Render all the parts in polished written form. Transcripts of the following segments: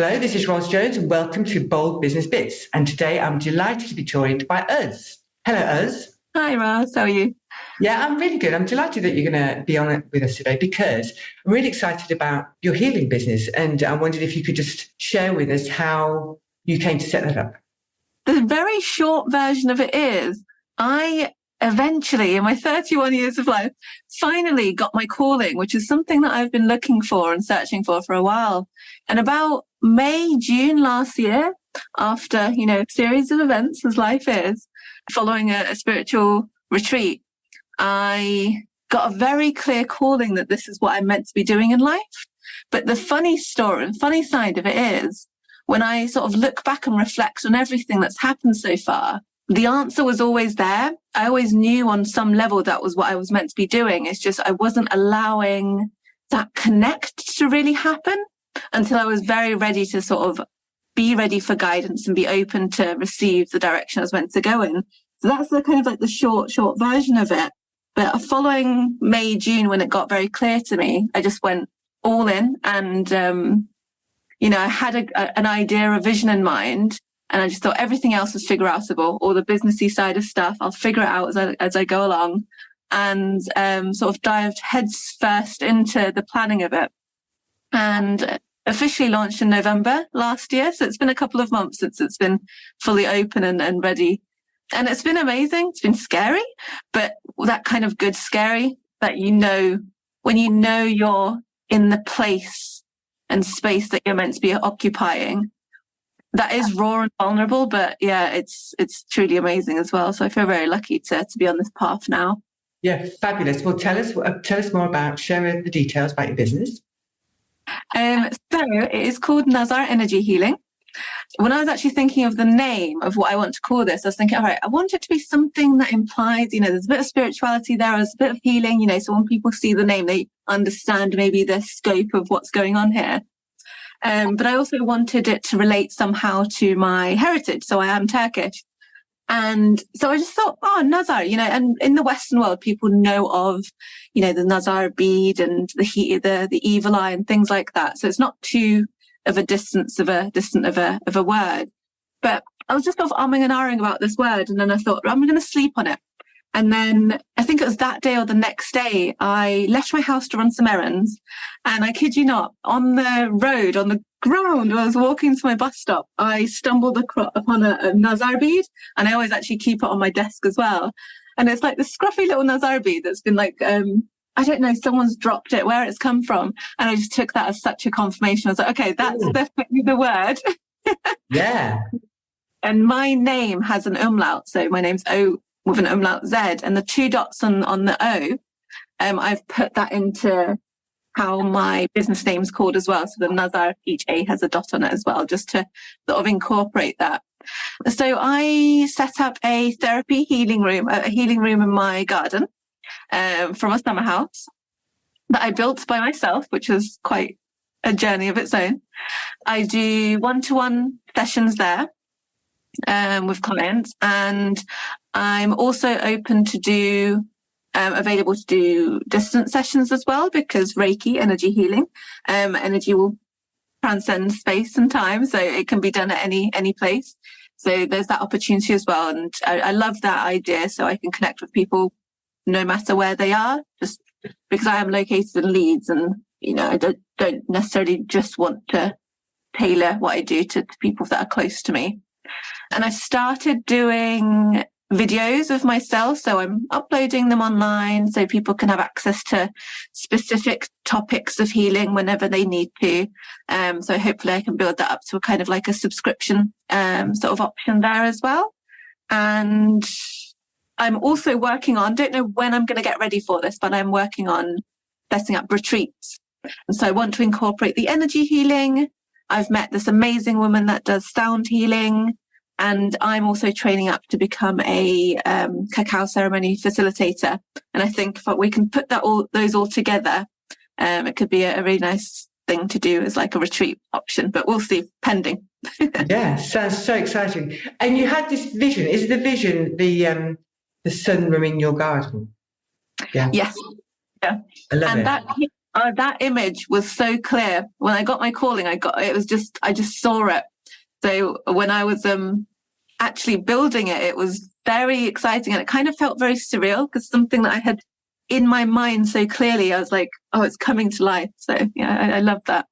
Hello, this is Ros Jones and welcome to Bold Business Bits. And today I'm delighted to be joined by Uz. Hello, Uz. Hi, Ros. How are you? Yeah, I'm really good. I'm delighted that you're going to be on it with us today because I'm really excited about your healing business. And I wondered if you could just share with us how you came to set that up. The very short version of it is I eventually, in my 31 years of life, finally got my calling, which is something that I've been looking for and searching for a while. And about May, June last year, after, a series of events as life is, following a spiritual retreat, I got a very clear calling that this is what I'm meant to be doing in life. But the funny side of it is, when I sort of look back and reflect on everything that's happened so far, the answer was always there. I always knew on some level that was what I was meant to be doing. It's just I wasn't allowing that connect to really happen until I was very ready to sort of be ready for guidance and be open to receive the direction I was meant to go in. So that's the kind of like the short version of it. But following May, June, when it got very clear to me, I just went all in and, I had an idea, a vision in mind, and I just thought everything else was figure outable, all the businessy side of stuff. I'll figure it out as I go along, and sort of dived heads first into the planning of it, and officially launched in November last year. So it's been a couple of months since it's been fully open and ready, and it's been amazing. It's been scary, but that kind of good scary that when you're in the place and space that you're meant to be occupying, that is raw and vulnerable, but yeah, it's truly amazing as well. So I feel very lucky to be on this path now. Yeah, fabulous. Well, tell us more about, share the details about your business. So it is called Nazar Energy Healing. When I was actually thinking of the name of what I want to call this, I was thinking, all right, I want it to be something that implies, there's a bit of spirituality there, there's a bit of healing, so when people see the name, they understand maybe the scope of what's going on here. But I also wanted it to relate somehow to my heritage. So I am Turkish. And so I just thought, Nazar, and in the Western world, people know of, the Nazar bead and the evil eye and things like that. So it's not too of a distant of a word. But I was just sort of umming and ahhing about this word. And then I thought, I'm going to sleep on it. And then I think it was that day or the next day, I left my house to run some errands. And I kid you not, on the road, on the ground, when I was walking to my bus stop, I stumbled upon a Nazar bead. And I always actually keep it on my desk as well. And it's like this scruffy little Nazar bead that's been like, I don't know, someone's dropped it, where it's come from. And I just took that as such a confirmation. I was like, okay, that's definitely the word. Yeah. And my name has an umlaut. So my name's O with an umlaut Z, and the 2 dots on the O, I've put that into how my business name's called as well. So the Nazar, each A has a dot on it as well, just to sort of incorporate that. So I set up a healing room in my garden from a summer house that I built by myself, which was quite a journey of its own. I do one-to-one sessions there with clients, and I'm also available to do distance sessions as well, because Reiki, energy healing, energy will transcend space and time, so it can be done at any place. So there's that opportunity as well, and I love that idea, so I can connect with people no matter where they are, just because I am located in Leeds, and I don't necessarily just want to tailor what I do to people that are close to me. And I started doing videos of myself, so I'm uploading them online so people can have access to specific topics of healing whenever they need to. So hopefully I can build that up to a kind of like a subscription sort of option there as well. And I'm also working on, don't know when I'm going to get ready for this, but I'm working on setting up retreats. And so I want to incorporate the energy healing. I've met this amazing woman that does sound healing. And I'm also training up to become a cacao ceremony facilitator. And I think if we can put those all together, it could be a really nice thing to do as like a retreat option. But we'll see, pending. Yeah, sounds so exciting. And you had this vision. Is the vision the sunroom in your garden? Yeah. Yes. Yeah. I love it. That That image was so clear. When I got my calling, I just saw it. So when I was actually building it, it was very exciting, and it kind of felt very surreal, because something that I had in my mind so clearly, I was like, oh, it's coming to life. So yeah, I love that.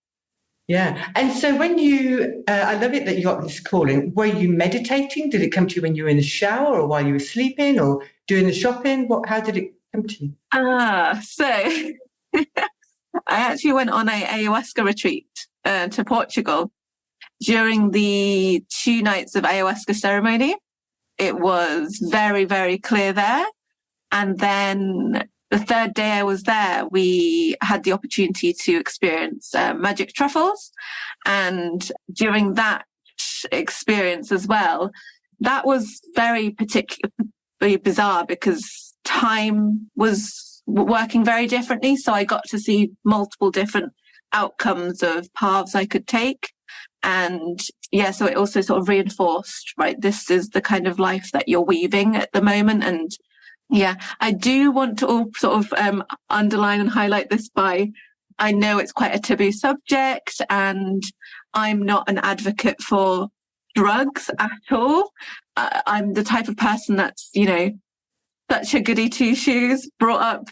Yeah. And so when I love it that you got this calling. Were you meditating? Did it come to you when you were in the shower, or while you were sleeping, or doing the shopping? How did it come to you? So I actually went on a ayahuasca retreat to Portugal during the 2 nights of ayahuasca ceremony. It was very, very clear there. And then the 3rd day I was there, we had the opportunity to experience magic truffles. And during that experience as well, that was very bizarre, because time was working very differently. So I got to see multiple different outcomes of paths I could take. And yeah, so it also sort of reinforced, right, this is the kind of life that you're weaving at the moment. And yeah, I do want to all sort of underline and highlight this I know it's quite a taboo subject, and I'm not an advocate for drugs at all. I'm the type of person that's, such a goody two shoes, brought up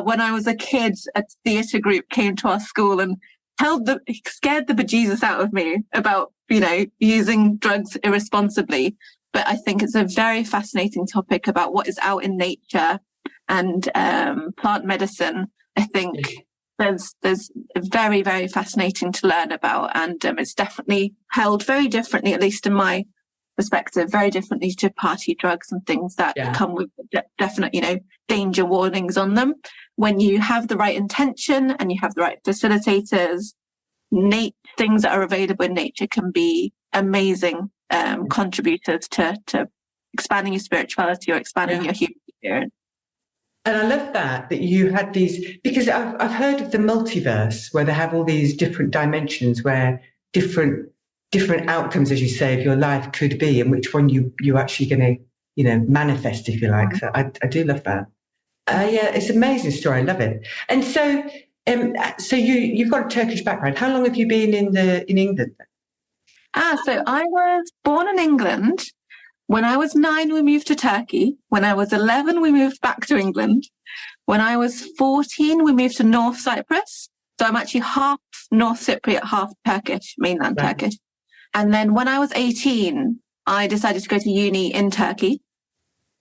when I was a kid. A theatre group came to our school and scared the bejesus out of me about, using drugs irresponsibly. But I think it's a very fascinating topic about what is out in nature and plant medicine. I think there's very, very fascinating to learn about, and it's definitely held very differently, at least in my perspective, very differently to party drugs and things that come with definite, danger warnings on them. When you have the right intention and you have the right facilitators, things that are available in nature can be amazing contributors to expanding your spirituality or expanding your human experience. And I love that you had these, because I've heard of the multiverse, where they have all these different dimensions where different outcomes, as you say, of your life could be, and which one you're actually going to, manifest, if you like. So I do love that. Yeah, it's an amazing story. I love it. And so, you've got a Turkish background. How long have you been in England? So I was born in England. When I was 9, we moved to Turkey. When I was 11, we moved back to England. When I was 14, we moved to North Cyprus. So I'm actually half North Cypriot, half Turkish, mainland Turkish. And then when I was 18, I decided to go to uni in Turkey.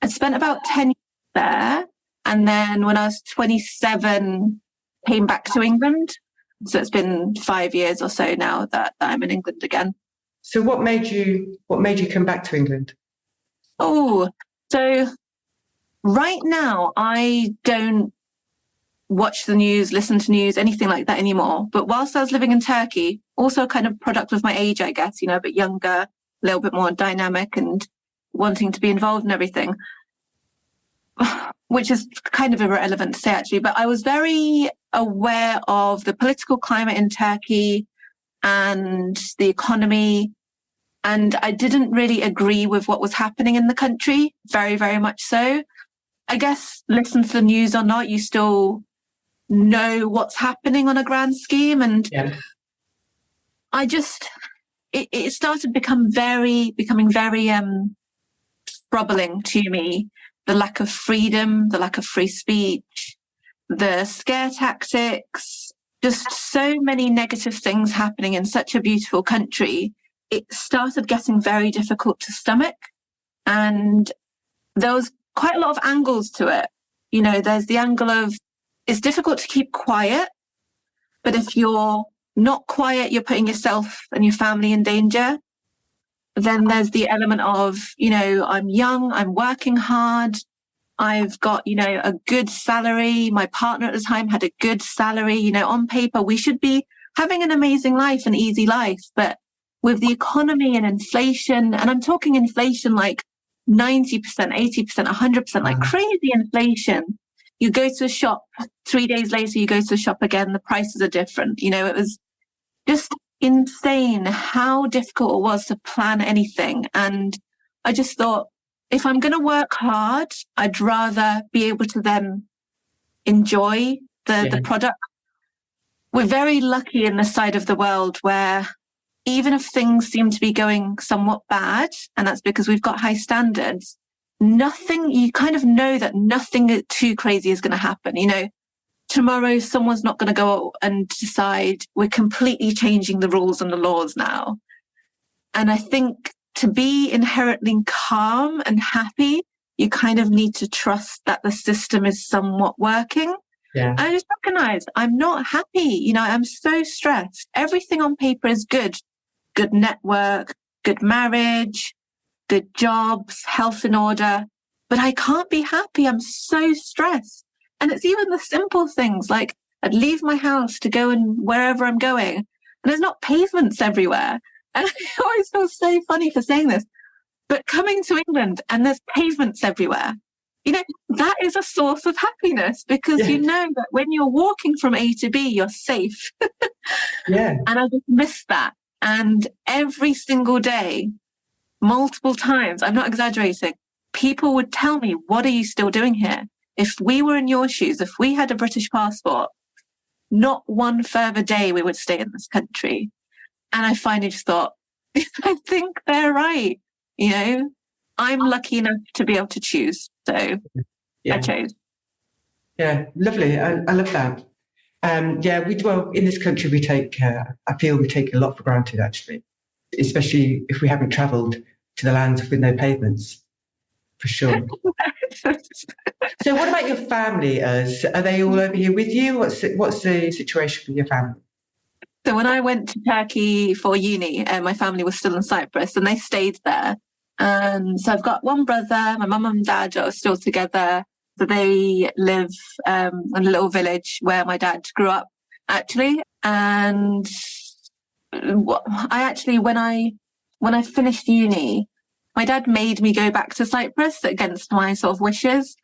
I spent about 10 years there. And then when I was 27, came back to England. So it's been 5 years or so now that I'm in England again. So what made you come back to England? Oh, so right now I don't watch the news, listen to news, anything like that anymore. But whilst I was living in Turkey, also kind of product of my age, I guess, a bit younger, a little bit more dynamic and wanting to be involved in everything, which is kind of irrelevant to say actually, but I was very aware of the political climate in Turkey and the economy. And I didn't really agree with what was happening in the country, very, very much so. I guess, listen to the news or not, you still know what's happening on a grand scheme. And I just, it started becoming very troubling to me. The lack of freedom, the lack of free speech, the scare tactics, just so many negative things happening in such a beautiful country. It started getting very difficult to stomach. And there was quite a lot of angles to it. There's the angle of it's difficult to keep quiet, but if you're not quiet, you're putting yourself and your family in danger. Then there's the element of, I'm young, I'm working hard, I've got, a good salary. My partner at the time had a good salary. On paper, we should be having an amazing life, an easy life. But with the economy and inflation, and I'm talking inflation like 90%, 80%, 100%, like crazy inflation. You go to a shop, 3 days later, you go to a shop again, the prices are different. It was just insane how difficult it was to plan anything. And I just thought, if I'm going to work hard, I'd rather be able to then enjoy the product we're very lucky in this side of the world where even if things seem to be going somewhat bad, and that's because we've got high standards, you kind of know that nothing too crazy is going to happen. You know, tomorrow someone's not going to go and decide we're completely changing the rules and the laws now. And I think to be inherently calm and happy, you kind of need to trust that the system is somewhat working. Yeah. And I just recognize I'm not happy. You know, I'm so stressed. Everything on paper is good. Good network, good marriage, good jobs, health in order. But I can't be happy. I'm so stressed. And it's even the simple things like I'd leave my house to go and wherever I'm going, and there's not pavements everywhere. And I always feel so funny for saying this. But coming to England and there's pavements everywhere, you know, that is a source of happiness because you know that when you're walking from A to B, you're safe. Yeah. And I just miss that. And every single day, multiple times, I'm not exaggerating, people would tell me, what are you still doing here? If we were in your shoes, if we had a British passport, not one further day we would stay in this country. And I finally just thought, I think they're right. You know, I'm lucky enough to be able to choose. So I chose. Yeah, lovely. I love that. In this country, we take, I feel we take a lot for granted, actually, especially if we haven't travelled to the lands with no pavements, for sure. So what about your family? Are they all over here with you? What's the situation with your family? So when I went to Turkey for uni, my family was still in Cyprus and they stayed there. And so I've got one brother, my mum and dad are still together. So they live in a little village where my dad grew up, actually. And when I finished uni, my dad made me go back to Cyprus against my sort of wishes.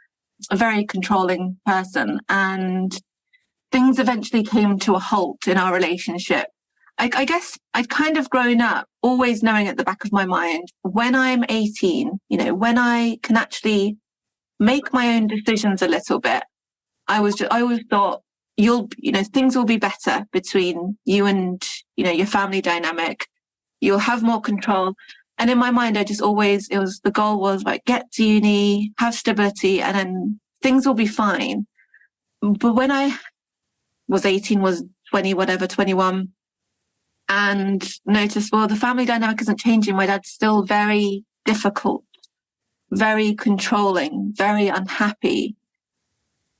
A very controlling person. And things eventually came to a halt in our relationship. I guess I'd kind of grown up always knowing at the back of my mind, when I'm 18, you know, when I can actually make my own decisions a little bit, I always thought things will be better between you and, you know, your family dynamic. You'll have more control. And in my mind, the goal was like, get to uni, have stability, and then things will be fine. But when I was 18, was 20, whatever, 21, and noticed, well, the family dynamic isn't changing. My dad's still very difficult, very controlling, very unhappy,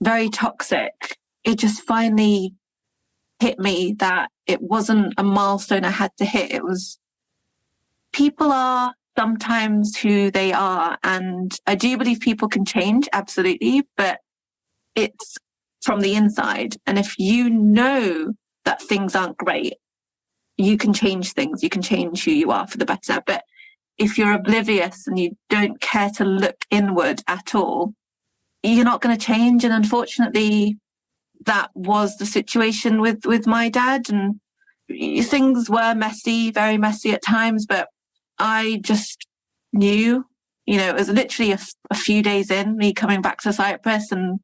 very toxic. It just finally hit me that it wasn't a milestone I had to hit. It was, people are sometimes who they are. And I do believe people can change, absolutely, but it's from the inside. And if you know that things aren't great, you can change things. You can change who you are for the better. But if you're oblivious and you don't care to look inward at all, you're not going to change. And unfortunately, that was the situation with my dad. And things were messy, very messy at times. But I just knew, you know, it was literally a few days in, me coming back to Cyprus. And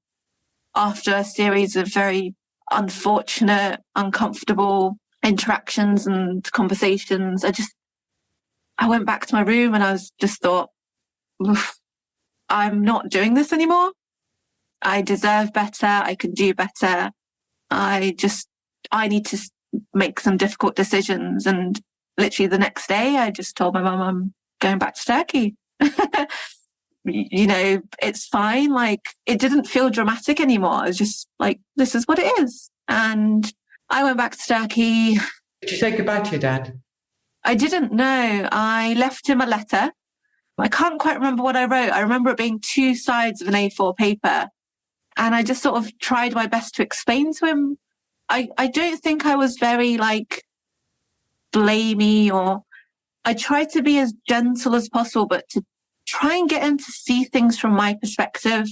after a series of very unfortunate, uncomfortable interactions and conversations, I went back to my room and I just thought, I'm not doing this anymore. I deserve better. I can do better. I need to make some difficult decisions. And literally the next day, I just told my mum I'm going back to Turkey. You know, it's fine. Like, it didn't feel dramatic anymore. It was just like, this is what it is. And I went back to Turkey. Did you say goodbye to your dad? I didn't know. I left him a letter. I can't quite remember what I wrote. I remember it being 2 sides of an A4 paper. And I just sort of tried my best to explain to him. I don't think I was very blamey, or I tried to be as gentle as possible, but to try and get him to see things from my perspective.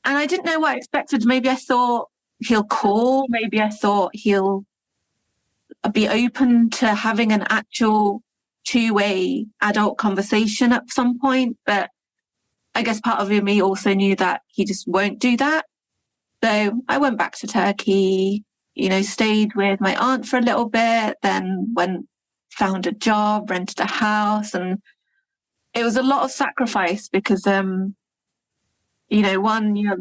And I didn't know what I expected. Maybe I thought he'll call. Maybe I thought he'll be open to having an actual 2-way adult conversation at some point. But I guess part of me also knew that he just won't do that. So I went back to Turkey. stayed with my aunt for a little bit, then found a job, rented a house, and it was a lot of sacrifice because, one, you're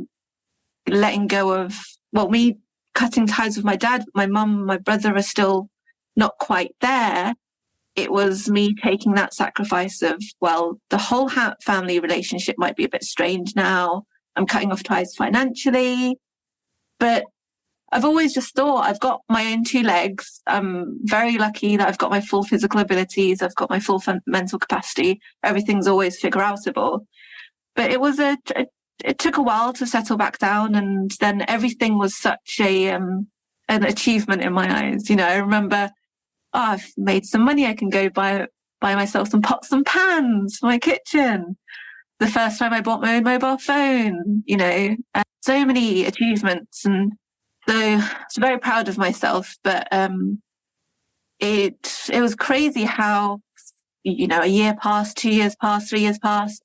letting go of, me cutting ties with my dad, my mum, my brother are still not quite there. It was me taking that sacrifice of, the whole family relationship might be a bit strange now. I'm cutting off ties financially, but I've always just thought I've got my own two legs. I'm very lucky that I've got my full physical abilities. I've got my full mental capacity. Everything's always figure outable. But it was it took a while to settle back down, and then everything was such an achievement in my eyes. I remember, I've made some money. I can go buy myself some pots and pans for my kitchen. The first time I bought my own mobile phone, and so many achievements. And so I was very proud of myself, but it was crazy how, a year passed, 2 years passed, 3 years passed.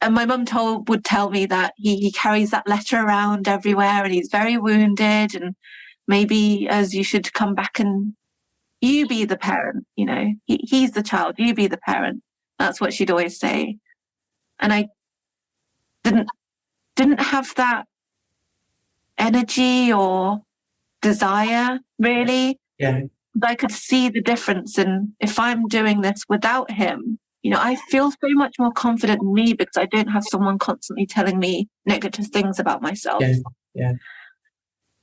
And my mum would tell me that he carries that letter around everywhere and he's very wounded, and maybe as you should come back and you be the parent, he's the child, you be the parent. That's what she'd always say. And I didn't have that energy or desire, really. Yeah. But I could see the difference. And if I'm doing this without him, I feel so much more confident in me because I don't have someone constantly telling me negative things about myself. Yeah.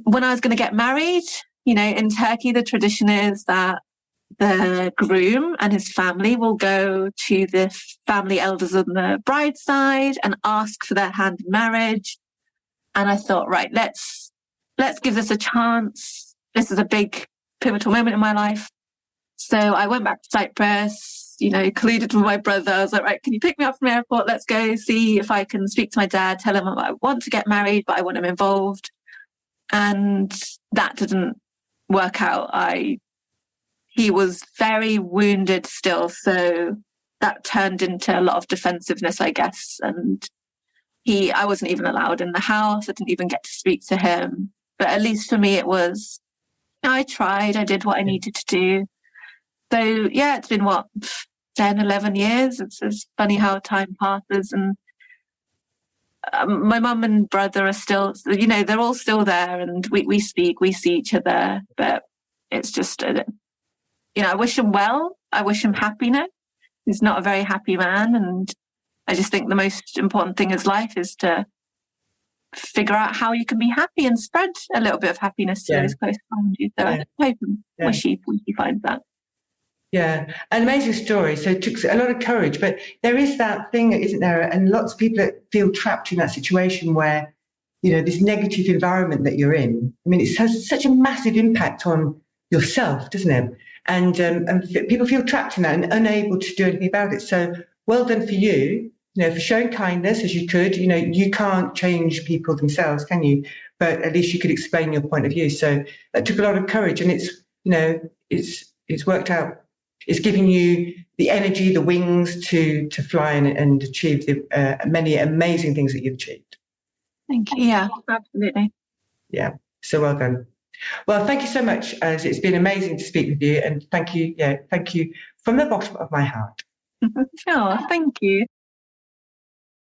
When I was going to get married, in Turkey, the tradition is that the groom and his family will go to the family elders on the bride's side and ask for their hand in marriage. And I thought, right, let's give this a chance. This is a big pivotal moment in my life. So I went back to Cyprus, colluded with my brother. I was like, right, can you pick me up from the airport? Let's go see if I can speak to my dad, tell him I want to get married, but I want him involved. And that didn't work out. He was very wounded still. So that turned into a lot of defensiveness, I guess. And I wasn't even allowed in the house. I didn't even get to speak to him. But at least for me, it was, I tried. I did what I needed to do. So, yeah, it's been 10, 11 years. It's funny how time passes. And my mum and brother are still, they're all still there. And we speak, we see each other. But it's just, I wish him well. I wish him happiness. He's not a very happy man. And I just think the most important thing in life is to figure out how you can be happy and spread a little bit of happiness to those close around you. So I hope and wish he finds that. Yeah, an amazing story. So it took a lot of courage, but there is that thing, isn't there? And lots of people that feel trapped in that situation where, this negative environment that you're in. I mean, it has such a massive impact on yourself, doesn't it? And people feel trapped in that and unable to do anything about it. So well done for you, for showing kindness as you could. You can't change people themselves, can you? But at least you could explain your point of view. So that took a lot of courage, and it's worked out. It's giving you the energy, the wings to fly and achieve the many amazing things that you've achieved. Thank you. Yeah, absolutely. Yeah, so well done. Well, thank you so much, as it's been amazing to speak with you, and thank you from the bottom of my heart. Oh, thank you.